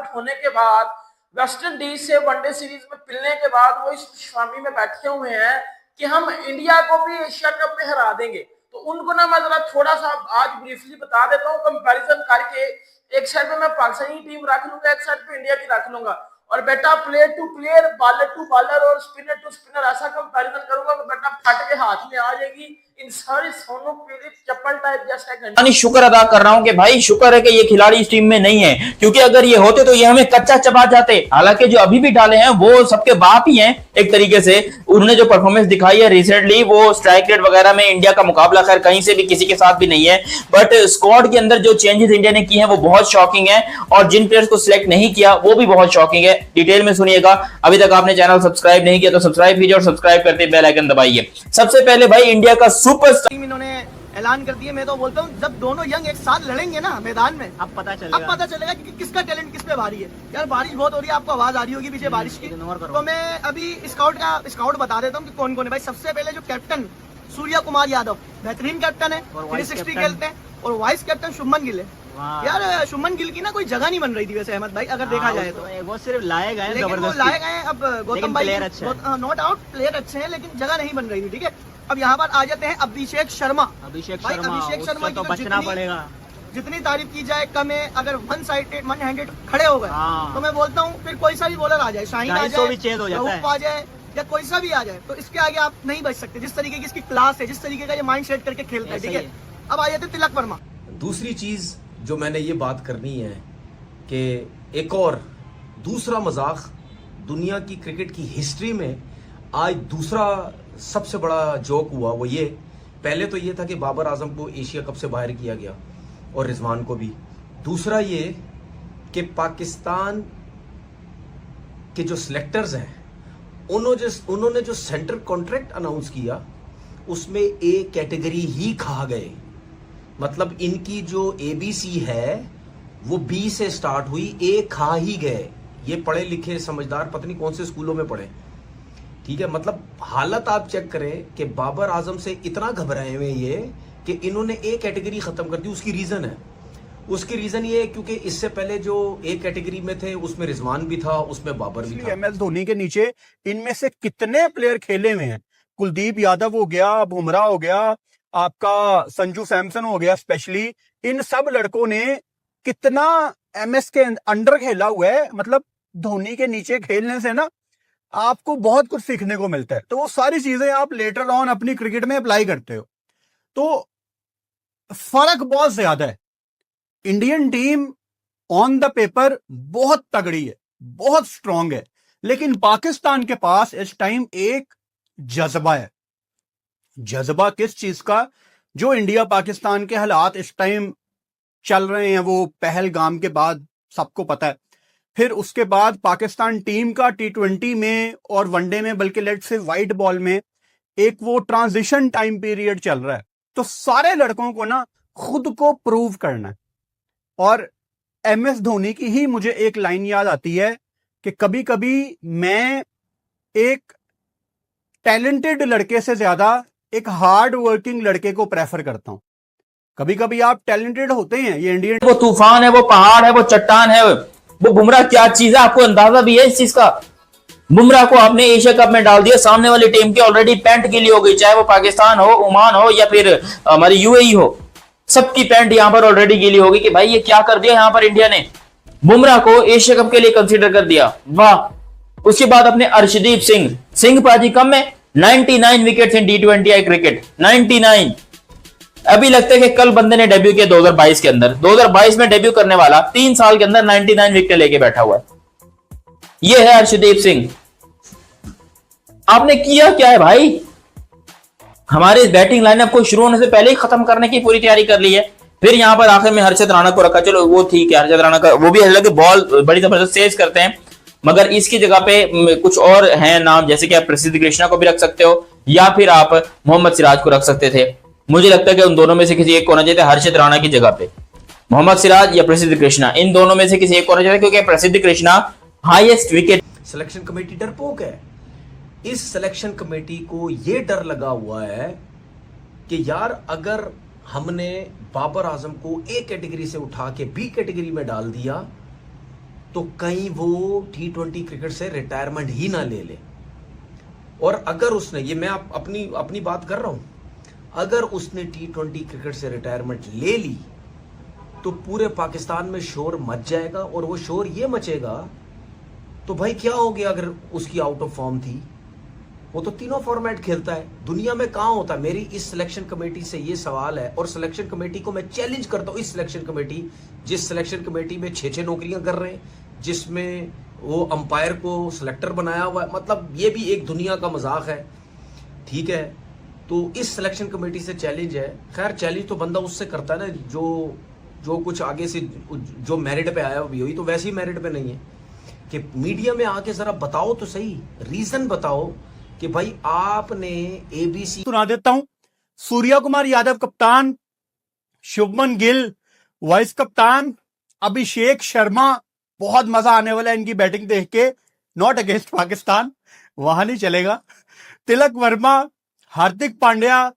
Out होने के बाद, वेस्ट इंडीज से वनडे सीरीज में पिलने के बाद वो इस खुशफहमी में बैठे हुए हैं कि हम इंडिया को भी एशिया कप में हरा देंगे। तो उनको ना मैं जरा थोड़ा सा आज ब्रीफली बता देता हूँ कंपैरिजन करके। एक साइड पे मैं पाकिस्तानी टीम रख लूंगा, एक साइड पे इंडिया की रख लूंगा, और बेटा player to player, bowler to bowler और स्पिनर टू स्पिनर ऐसा कंपैरिजन करूंगा कि बेटा फट के हाथ में आ जाएगी। इन सारी सोनू पीड़ित चप्पल टाइप जैसा घंटा शुक्र अदा कर रहा हूं कि भाई शुक्र है कि ये खिलाड़ी इस टीम में नहीं है, क्योंकि अगर ये होते तो ये हमें कच्चा चबा जाते। हालांकि जो अभी भी डाले हैं वो सबके बाप ही हैं एक तरीके से। उन्होंने जो परफॉर्मेंस दिखाई है रिसेंटली, वो स्ट्राइक रेट वगैरह में इंडिया का मुकाबला खैर कहीं से भी किसी के साथ भी नहीं है, बट स्क्वाड के अंदर जो चेंजेस इंडिया ने किए हैं वो बहुत शॉकिंग है, और जिन प्लेयर्स को सिलेक्ट नहीं किया वो भी बहुत शॉकिंग है। डिटेल में सुनिएगा। अभी तक आपने चैनल सब्सक्राइब नहीं किया तो सब्सक्राइब कीजिए और सब्सक्राइब करते बेल आइकन दबाइए। सबसे पहले भाई इंडिया का सुपरस्टार इन्होंने ऐलान कर दिया। मैं तो बोलता हूँ जब दोनों यंग एक साथ लड़ेंगे ना मैदान में, अब पता चलेगा कि किसका टैलेंट किस पे भारी है। यार बारिश बहुत हो रही है, आपको आवाज आ रही होगी पीछे बारिश की, तो मैं अभी स्काउट बता देता हूँ कि कौन कौन है भाई। सबसे पहले जो कैप्टन सूर्या कुमार यादव, बेहतरीन कैप्टन है, 360 खेलते हैं, और वाइस कैप्टन शुभमन गिल है। यार शुभमन गिल की ना कोई जगह नहीं बन रही थी वैसे अहमद भाई, अगर देखा जाए तो वो सिर्फ लाए गए, लेकिन वो लाए गए। अब गौतम भाई नॉट आउट प्लेयर अच्छे हैं, लेकिन जगह नहीं बन रही थी, ठीक है। अब यहाँ पर आ जाते हैं अभिषेक शर्मा की तो बचना पड़ेगा। जितनी तारीफ की जाए कम है। अगर वन हैंडेड खड़े हो गए तो मैं बोलता हूँ फिर कोई सा भी बॉलर आ जाए, शाहीन आ जाए या कोई सा भी आ जाए, तो इसके आगे आप नहीं बच सकते। जिस तरीके की इसकी क्लास है, जिस तरीके का ये माइंड सेट करके खेलता है, ठीक है। अब आ जाते तिलक वर्मा। दूसरी चीज जो मैंने ये बात करनी है कि एक और दूसरा मजाक दुनिया की क्रिकेट की हिस्ट्री में आज दूसरा सबसे बड़ा जोक हुआ, वो ये, पहले तो ये था कि बाबर आजम को एशिया कप से बाहर किया गया और रिजवान को भी। दूसरा ये कि पाकिस्तान के जो सिलेक्टर्स हैं उन्होंने जो सेंटर कॉन्ट्रैक्ट अनाउंस किया उसमें ए कैटेगरी ही खा गए। मतलब इनकी जो एबीसी है वो बी से स्टार्ट हुई, ए खा ही गए। ये पढ़े लिखे समझदार पता नहीं कौन से स्कूलों में पढ़े, ठीक है। मतलब हालत आप चेक करें कि बाबर आजम से इतना घबराए हुए ये कि इन्होंने ए कैटेगरी खत्म कर दी। उसकी रीजन ये है क्योंकि इससे पहले जो ए कैटेगरी में थे उसमें रिजवान भी था, उसमें बाबर भी था। एमएस धोनी के नीचे इनमें से कितने प्लेयर खेले हुए हैं। कुलदीप यादव हो गया, बुमराह हो गया, आपका संजू सैमसन हो गया, स्पेशली इन सब लड़कों ने कितना एमएस के अंडर खेला हुआ है। मतलब धोनी के नीचे खेलने से ना आपको बहुत कुछ सीखने को मिलता है। तो वो सारी चीजें आप लेटर ऑन अपनी क्रिकेट में अप्लाई करते हो, तो फर्क बहुत ज्यादा है। Indian team on the paper बहुत तगड़ी है, बहुत स्ट्रांग है, लेकिन पाकिस्तान के पास इस टाइम एक जज्बा है। जज्बा किस चीज का? जो इंडिया पाकिस्तान के हालात इस टाइम चल रहे हैं वो पहलगाम के बाद सबको पता है। फिर उसके बाद पाकिस्तान टीम का T20 में और वनडे में, बल्कि लेट्स से व्हाइट बॉल में एक वो ट्रांजिशन टाइम पीरियड चल रहा है। तो सारे लड़कों को ना खुद को प्रूव करना है। और एमएस धोनी की ही मुझे एक लाइन याद आती है कि कभी कभी मैं एक टैलेंटेड लड़के से ज्यादा एक हार्ड वर्किंग लड़के को प्रेफर करता हूं। कभी कभी आप टैलेंटेड होते हैं, ये इंडियन, वो तूफान है, वो पहाड़ है, वो चट्टान है, वो बुमराह क्या चीज है आपको अंदाजा भी है इस चीज का। बुमराह को आपने एशिया कप में डाल दिया, सामने वाली टीम की ऑलरेडी पैंट गीली हो गई, चाहे वो पाकिस्तान हो, ओमान हो या फिर हमारी यूएई हो, सबकी पैंट यहां पर ऑलरेडी गीली होगी कि भाई ये क्या कर दिया यहां पर इंडिया ने। बुमराह को एशिया कप के लिए कंसीडर कर दिया, वाह। उसके बाद अपने अर्शदीप सिंह पाजी कम है 99 विकेट्स इन T20 क्रिकेट, 99। अभी लगता है कि कल बंदे ने डेब्यू किया 2022 के अंदर, 2022 में डेब्यू करने वाला 3 साल के अंदर 99 विकेट लेके बैठा हुआ है। यह है अर्शदीप सिंह। आपने किया क्या है भाई? हमारे इस बैटिंग लाइनअप को शुरू होने से पहले ही खत्म करने की पूरी तैयारी कर ली है। फिर यहां पर आखिर में हर्षद राणा को रखा, चलो वो ठीक है, हर्षद राणा का वो भी हालांकि बॉल बड़ी जबरदस्त तेज करते हैं, मगर इसकी जगह पे कुछ और हैं नाम, जैसे कि आप प्रसिद्ध कृष्णा को भी रख सकते हो या फिर आप मोहम्मद सिराज को रख सकते थे। मुझे लगता है कि उन दोनों में से किसी एक को होना चाहिए, हर्षद राणा की जगह पे मोहम्मद सिराज या प्रसिद्ध कृष्णा, इन दोनों में से किसी एक को होना चाहिए, क्योंकि प्रसिद्ध Krishna highest wicket. Selection committee डरपोक है। इस सिलेक्शन कमेटी को यह डर लगा हुआ है कि यार अगर हमने बाबर आजम को ए कैटेगरी से उठा के बी कैटेगरी में डाल दिया तो कहीं वो T20 क्रिकेट से रिटायरमेंट ही ना ले ले। और अगर उसने, ये मैं अपनी बात कर रहा हूं, अगर उसने T20 क्रिकेट से रिटायरमेंट ले ली तो पूरे पाकिस्तान में शोर मच जाएगा। और वो शोर ये मचेगा तो भाई क्या हो गया अगर उसकी आउट ऑफ फॉर्म थी? वो तो तीनों फॉर्मेट खेलता है, दुनिया में कहां होता है। मेरी इस सिलेक्शन कमेटी से ये सवाल है, और सिलेक्शन कमेटी को मैं चैलेंज करता हूं, इस सिलेक्शन कमेटी, जिस सिलेक्शन कमेटी में 6-6 नौकरियां कर रहे हैं, जिसमें वो अंपायर को सिलेक्टर बनाया हुआ है, मतलब ये भी एक दुनिया का मजाक है, ठीक है। तो इस सिलेक्शन कमेटी से चैलेंज है। खैर चैलेंज तो बंदा उससे करता है ना जो कुछ आगे से जो मेरिट पे आया भी हुई, तो वैसे ही मेरिट पे नहीं है कि मीडिया में आके जरा बताओ तो सही, रीजन बताओ कि भाई आपने ABC सुना देता हूं। सूर्या कुमार यादव कप्तान, शुभमन गिल वाइस कप्तान, अभिषेक शर्मा, बहुत मजा आने वाला है इनकी बैटिंग देख के। नॉट अगेंस्ट पाकिस्तान, वहां नहीं चलेगा। Tilak Varma, Hardik Pandya,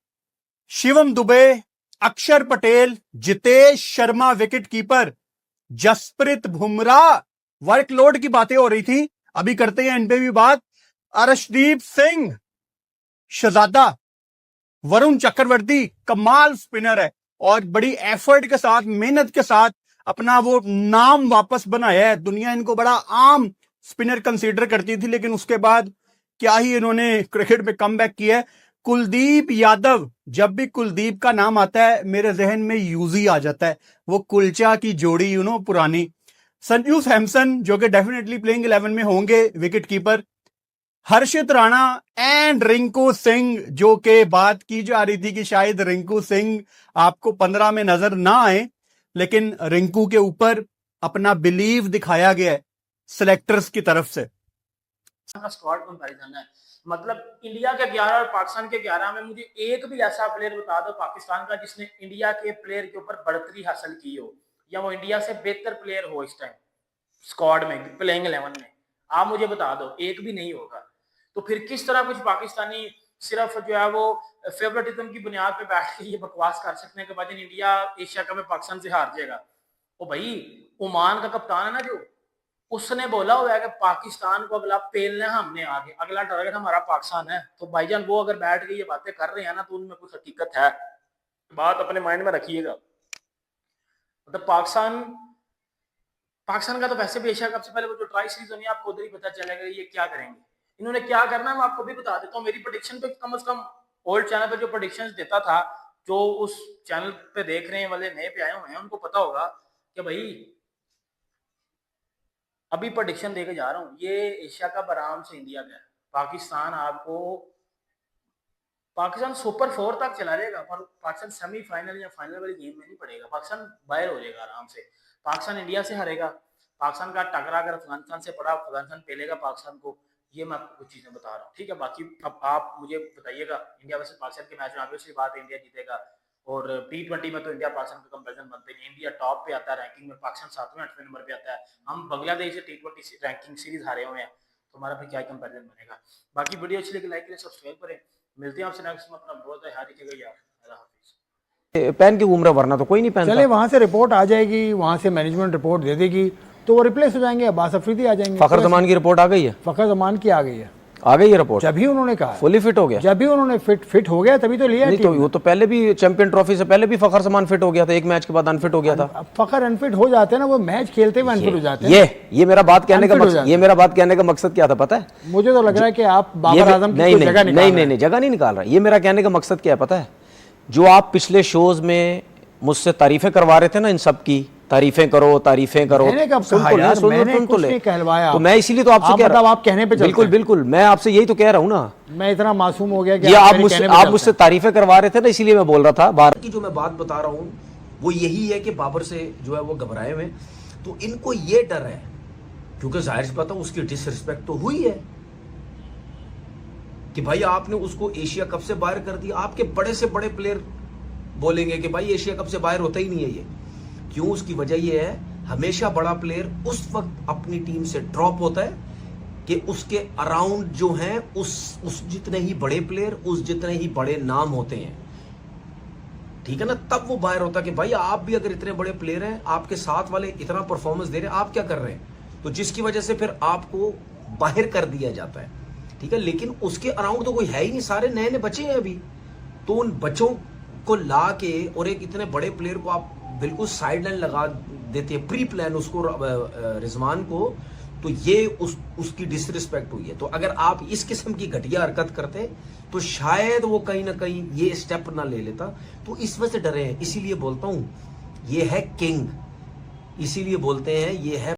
Shivam Dube, Akshar Patel, Jitesh Sharma wicket keeper, Jasprit Bumrah. Workload की बातें हो रही थी, अभी करते हैं इन पे भी बात। अर्शदीप सिंह, शहजादा, वरुण चक्रवर्ती कमाल स्पिनर है और बड़ी एफर्ट के साथ, मेहनत के साथ अपना वो नाम वापस बनाया है। दुनिया इनको बड़ा आम स्पिनर कंसीडर करती थी, लेकिन उसके बाद क्या ही इन्होंने क्रिकेट में कमबैक किया है। कुलदीप यादव, जब भी कुलदीप का नाम आता है मेरे जहन में यूजी आ जाता है, वो कुलचा की जोड़ी पुरानी। संजू सैमसन जो कि डेफिनेटली प्लेइंग 11 में होंगे, wicket keeper. Harshit Rana and Rinku Singh, जो कि बात की जा रही थी कि शायद रिंकू सिंह आपको 15 में नजर ना आए, लेकिन रिंकू के ऊपर अपना बिलीव दिखाया गया है सिलेक्टर्स की तरफ से। स्क्वाड कंपैरिजन है, मतलब इंडिया के 11 और पाकिस्तान के 11 में मुझे एक भी ऐसा प्लेयर बता दो पाकिस्तान का जिसने इंडिया के प्लेयर के ऊपर बढ़तरी हासिल की हो, या वो इंडिया से बेहतर प्लेयर हो इस टाइम स्क्वाड में, प्लेइंग 11 में। आप मुझे बता दो, एक भी नहीं होगा। तो फिर किस तरह कुछ पाकिस्तानी सिर्फ जो है वो फेवरेटिज्म की बुनियाद पे बैठ के ये बकवास कर सकते हैं कि भाई इंडिया एशिया कप में पाकिस्तान से हार जाएगा। ओ भाई, ओमान का कप्तान है ना जो, उसने बोला हुआ है कि पाकिस्तान को अगला पेलना हमने आगे, अगला टारगेट हमारा पाकिस्तान है। तो भाईजान वो अगर बैठ के ये बातें कर रहे हैं ना, तो उनमें कुछ हकीकत है, बात अपने माइंड में रखिएगा। मतलब पाकिस्तान का तो वैसे भी एशिया कप से पहले वो जो ट्राई सीरीज होनी है, आपको उधर ही पता चलेगा ये क्या करेंगे, इन्होंने क्या करना है। मैं आपको भी बता देता हूँ, मेरी प्रेडिक्शन पे कम से कम ओल्ड चैनल पे जो प्रेडिक्शंस देता था, जो उस चैनल पे देख रहे हैं वाले नए पे आए हुए हैं, उनको पता होगा कि भाई अभी प्रेडिक्शन देके जा रहा हूँ, ये एशिया कप आराम से इंडिया का है। पाकिस्तान सुपर 4 तक चला जाएगा, पर पाकिस्तान सेमीफाइनल या फाइनल वाली गेम में नहीं पड़ेगा, पाकिस्तान बाहर हो जाएगा आराम से। पाकिस्तान इंडिया से हारेगा, पाकिस्तान का टकरा अगर अफगानिस्तान से पड़ा, अफगानिस्तान पेलेगा पाकिस्तान को। ये मैं आपको कुछ चीजें बता रहा हूँ, ठीक है। बाकी अब आप मुझे बताइएगा, इंडिया वर्सेस पाकिस्तान के मैच में ऑब्वियसली बात है इंडिया जीतेगा, और T20 में तो इंडिया पाकिस्तान का कंपैरिजन बनते नहीं। इंडिया टॉप पे आता है रैंकिंग में, पाकिस्तान 7वें-8वें नंबर पे आता है। हम बांग्लादेश से T20 रैंकिंग सीरीज हारे हुए हैं, तो हमारा फिर क्या कंपैरिजन बनेगा। बाकी वीडियो अच्छी लगी लाइक करें, सब्सक्राइब करें। मिलते हैं आपसे नेक्स्ट में, अपना बहुत ख्याल रखिएगा यार, अल्लाह हाफिज़। पहन के घूम रहा, वरना तो कोई नहीं पहनता। चले वहां से रिपोर्ट आ जाएगी, वहां से मैनेजमेंट रिपोर्ट दे देगी, तो वो रिप्लेस हो जाएंगे, अब्बास अफरीदी आ जाएंगे। फखर जमान की रिपोर्ट आ गई है, फखर जमान की आ गई है, आ गई है रिपोर्ट। जब भी उन्होंने कहा फुली फिट हो गया, जब भी उन्होंने फिट हो गया तभी तो लिया। नहीं तो वो तो पहले भी चैंपियन ट्रॉफी से पहले भी फखर जमान फिट हो गया था, एक मैच के बाद अनफिट हो गया था। फखर अनफिट हो जाते हैं ना, वो मैच खेलते हुए अनफिट हो जाते हैं। ये मेरा बात कहने का मकसद क्या था पता है? मुझे तो लग रहा है कि आप बाबर आजम की जगह निकाल रहे हैं। नहीं, जगह नहीं निकाल रहा। ये मेरा कहने का मकसद क्या है पता है? जो आप पिछले शोज में मुझसे तारीफें करवा रहे थे ना, इन सब की तारीफें करो। मैंने कब कहा यार, मैंने कुछ नहीं कहलवाया। तो मैं इसीलिए तो आपसे कह रहा हूं, आप कहने पे चलते हैं। बिल्कुल मैं आपसे यही तो कह रहा हूं ना। मैं इतना मासूम हो गया कि ये आप मुझसे तारीफें करवा रहे थे ना, इसीलिए मैं बोल रहा था। बार की जो मैं बात बता रहा हूं वो यही है कि बाबर से जो है वो घबराए हुए, तो इनको ये डर है, क्योंकि जाहिर सी बात है उसकी डिसरिस्पेक्ट तो हुई है कि भाई आपने उसको एशिया कप से बाहर कर दिया। आपके बड़े से बड़े प्लेयर बोलेंगे कि भाई एशिया कप से बाहर होता ही नहीं है ये। क्यों? उसकी वजह ये है, हमेशा बड़ा प्लेयर उस वक्त अपनी टीम से ड्रॉप होता है कि उसके अराउंड जो हैं उस जितने ही बड़े प्लेयर, उस जितने ही बड़े नाम होते हैं, ठीक है ना। तब वो बाहर होता है कि भाई आप भी अगर इतने बड़े प्लेयर हैं, आपके साथ वाले इतना परफॉर्मेंस दे रहे हैं, आप क्या कर रहे हैं? तो जिसकी वजह से फिर आपको बाहर कर दिया जाता है, ठीक है। लेकिन उसके अराउंड तो कोई है ही नहीं, सारे नए नए बच्चे हैं अभी। तो उन बच्चों को ला के और एक इतने बड़े प्लेयर को आप बिल्कुल साइड लाइन लगा देते हैं, प्री प्लान उसको, रिजवान को, तो ये उसकी डिसरिस्पेक्ट हुई है। तो अगर आप इस किस्म की घटिया हरकत करते तो शायद वो कहीं ना कहीं ये स्टेप ना ले लेता। तो इस वजह से डरे हैं, इसीलिए बोलता हूं ये है किंग, इसीलिए बोलते हैं ये है